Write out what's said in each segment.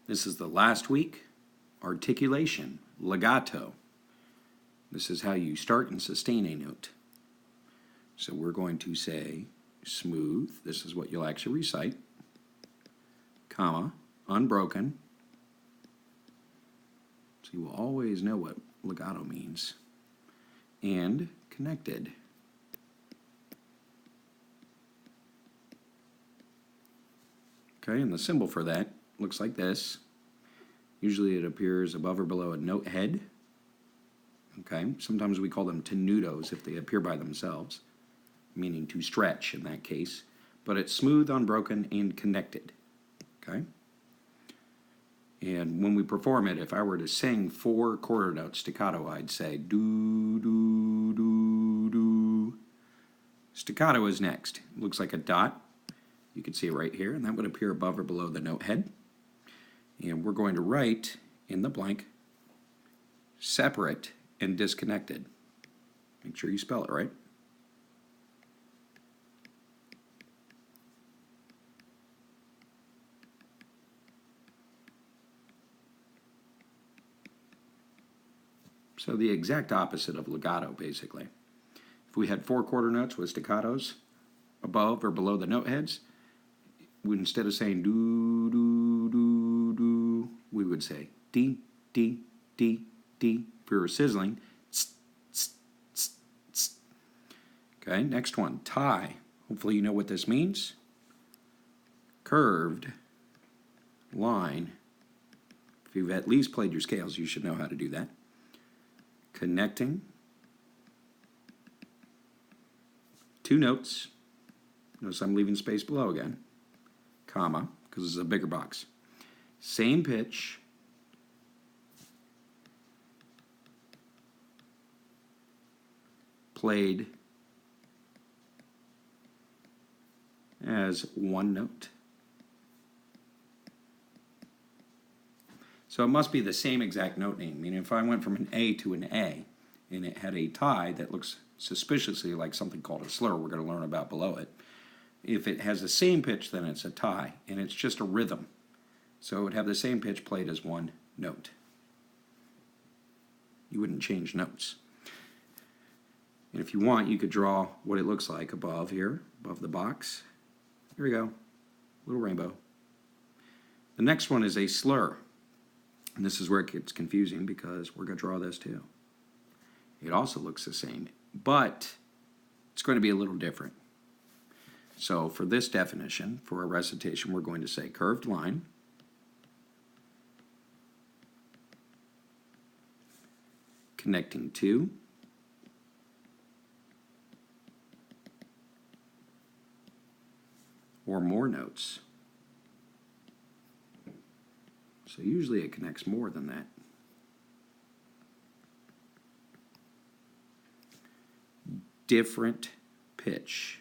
This is the last week. Articulation, legato. This is how you start and sustain a note. So we're going to say smooth. This is what you'll actually recite. Comma, unbroken. So you will always know what legato means. And connected. Okay, and the symbol for that looks like this. Usually it appears above or below a note head. Okay, sometimes we call them tenutos if they appear by themselves, meaning to stretch in that case. But it's smooth, unbroken, and connected. Okay? And when we perform it, if I were to sing 4 quarter notes staccato, I'd say do, do, do, do. Staccato is next. It looks like a dot. You can see it right here, and that would appear above or below the note head. And we're going to write in the blank, separate and disconnected. Make sure you spell it right. So the exact opposite of legato, basically. If we had 4 quarter notes with staccatos above or below the note heads, instead of saying do, do, do, do, we would say D, D, D, D. If we were sizzling, tss, tss, tss, tss. Okay, next one, tie. Hopefully you know what this means. Curved line. If you've at least played your scales, you should know how to do that. Connecting 2 notes. Notice I'm leaving space below again. Comma, because this is a bigger box. Same pitch. Played as 1 note. So it must be the same exact note name. I mean, if I went from an A to an A, and it had a tie that looks suspiciously like something called a slur we're going to learn about below it, if it has the same pitch, then it's a tie, and it's just a rhythm. So it would have the same pitch played as 1 note. You wouldn't change notes. And if you want, you could draw what it looks like above here, above the box. Here we go, little rainbow. The next one is a slur. And this is where it gets confusing because we're going to draw this too. It also looks the same, but it's going to be a little different. So for this definition, for a recitation, we're going to say curved line, connecting 2, or more notes. So usually it connects more than that. Different pitch.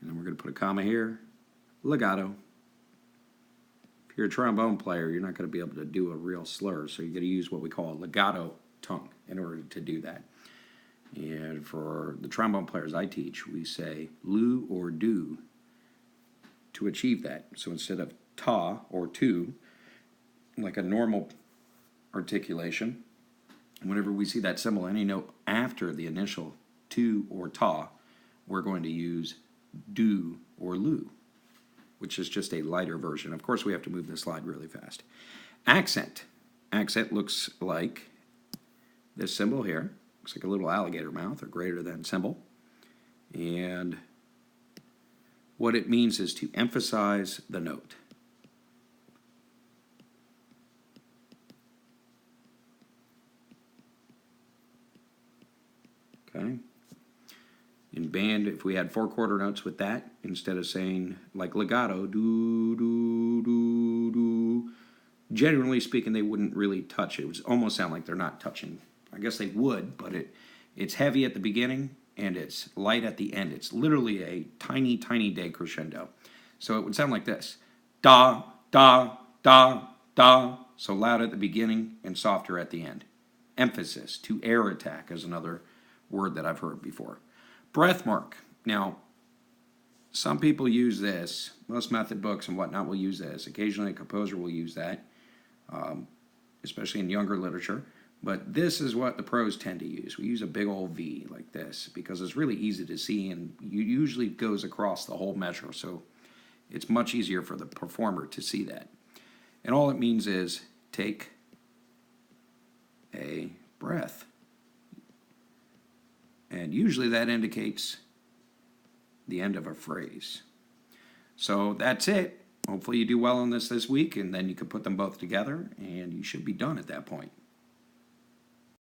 And then we're going to put a comma here. Legato. If you're a trombone player, you're not going to be able to do a real slur, so you're going to use what we call a legato tongue in order to do that. And for the trombone players I teach, we say lu or do to achieve that. So instead of ta or tu, like a normal articulation, whenever we see that symbol, any note after the initial tu or ta, we're going to use do or lu, which is just a lighter version. Of course, we have to move the slide really fast. Accent. Accent looks like this symbol here. Looks like a little alligator mouth or greater than symbol. And what it means is to emphasize the note. Okay. In band, if we had 4 quarter notes with that, instead of saying like legato, do, do, do, do, generally speaking, they wouldn't really touch. It would almost sound like they're not touching. I guess they would, but it's heavy at the beginning and it's light at the end. It's literally a tiny, tiny decrescendo. So it would sound like this. Da, da, da, da. So loud at the beginning and softer at the end. Emphasis, to air attack is another word that I've heard before. Breath mark. Now, some people use this. Most method books and whatnot will use this. Occasionally a composer will use that, especially in younger literature. But this is what the pros tend to use. We use a big old V like this because it's really easy to see, and usually goes across the whole measure. So it's much easier for the performer to see that. And all it means is take a breath. And usually that indicates the end of a phrase. So that's it. Hopefully you do well on this week, and then you can put them both together, and you should be done at that point.